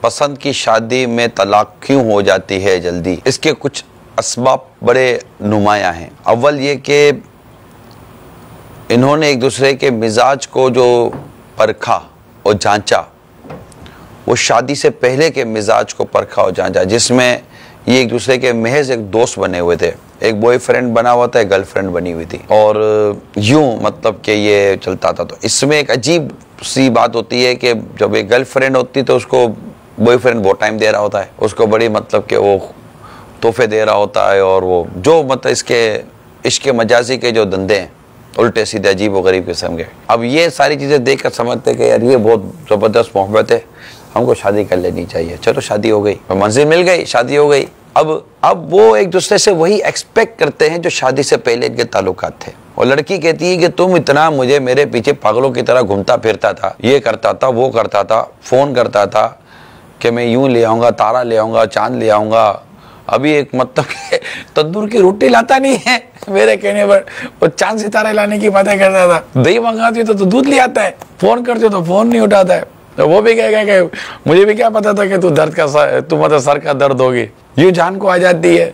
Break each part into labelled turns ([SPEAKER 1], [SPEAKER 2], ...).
[SPEAKER 1] पसंद की शादी में तलाक क्यों हो जाती है जल्दी? इसके कुछ असबाब बड़े नुमायां हैं। अव्वल ये कि इन्होंने एक दूसरे के मिजाज को जो परखा और जांचा, वो शादी से पहले के मिजाज को परखा और जांचा, जिसमें ये एक दूसरे के महज एक दोस्त बने हुए थे, एक बॉयफ्रेंड बना हुआ था, एक गर्लफ्रेंड बनी हुई थी, और यूं मतलब कि ये चलता था। तो इसमें एक अजीब सी बात होती है कि जब एक गर्लफ्रेंड होती तो उसको बॉयफ्रेंड बहुत टाइम दे रहा होता है, उसको बड़ी मतलब कि वो तोहफे दे रहा होता है, और वो जो मतलब इसके इश्क मजाजी के जो धंधे हैं उल्टे सीधे अजीब व गरीब किस्म के। अब ये सारी चीज़ें देख कर समझते कि यार ये बहुत ज़बरदस्त मोहब्बत है, हमको शादी कर लेनी चाहिए। चलो शादी हो गई, मंजिल मिल गई, शादी हो गई। अब वो एक दूसरे से वही एक्सपेक्ट करते हैं जो शादी से पहले इनके ताल्लुकात थे। और लड़की कहती है कि तुम इतना मुझे मेरे पीछे पागलों की तरह घूमता फिरता था, ये करता था, वो करता था, फ़ोन करता था कि मैं यूं ले आऊँगा, तारा ले आऊँगा, चांद ले आऊँगा। अभी एक मतलब तंदूर की रोटी लाता नहीं है मेरे कहने पर, वो चांद सितारे लाने की बातें करता था। दही मंगाती तो दूध ले आता है, फ़ोन करते तो फ़ोन नहीं उठाता है। तो वो भी कहेगा कि मुझे भी क्या पता था कि तू मतलब सर का दर्द होगी, यूं जान को आ जाती है,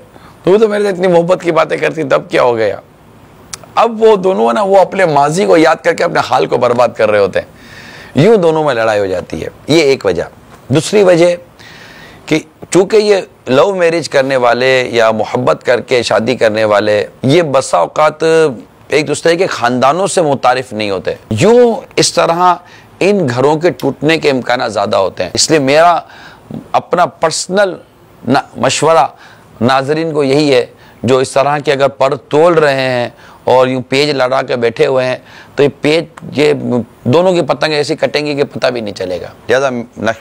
[SPEAKER 1] तू तो मेरे से इतनी मोहब्बत की बातें करती, तब क्या हो गया। अब वो दोनों ना वो अपने माजी को याद करके अपने हाल को बर्बाद कर रहे होते हैं। यूं दोनों में लड़ाई हो जाती है, ये एक वजह। दूसरी वजह कि चूंकि ये लव मैरिज करने वाले या मोहब्बत करके शादी करने वाले, ये बसा औकात एक दूसरे के ख़ानदानों से मुतारिफ नहीं होते, यूं इस तरह इन घरों के टूटने के इम्कान ज़्यादा होते हैं। इसलिए मेरा अपना पर्सनल मशवरा नाजरीन को यही है, जो इस तरह के अगर पर तोल रहे हैं और यूँ पेज लड़ा के बैठे हुए हैं, तो ये दोनों की पतंग ऐसी कटेंगी कि पता भी नहीं चलेगा। ज़्यादा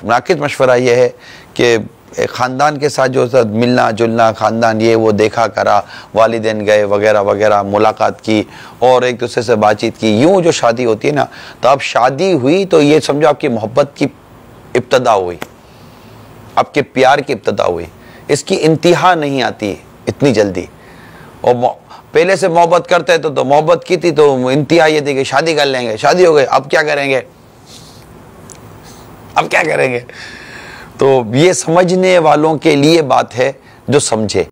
[SPEAKER 1] नाकिद मशवरा ये है कि ख़ानदान के साथ जो मिलना जुलना, ख़ानदान ये वो देखा करा, वालिदैन गए वगैरह वगैरह, मुलाकात की और एक दूसरे से बातचीत की, यूँ जो शादी होती है ना, तो अब शादी हुई तो ये समझो आपकी मोहब्बत की इब्तदा हुई, आपके प्यार की इब्तदा हुई। इसकी इंतहा नहीं आती इतनी जल्दी। और पहले से मोहब्बत करते तो मोहब्बत की थी तो इंतहा ये थी कि शादी कर लेंगे, शादी हो गई, अब क्या करेंगे, अब क्या करेंगे। तो ये समझने वालों के लिए बात है जो समझे।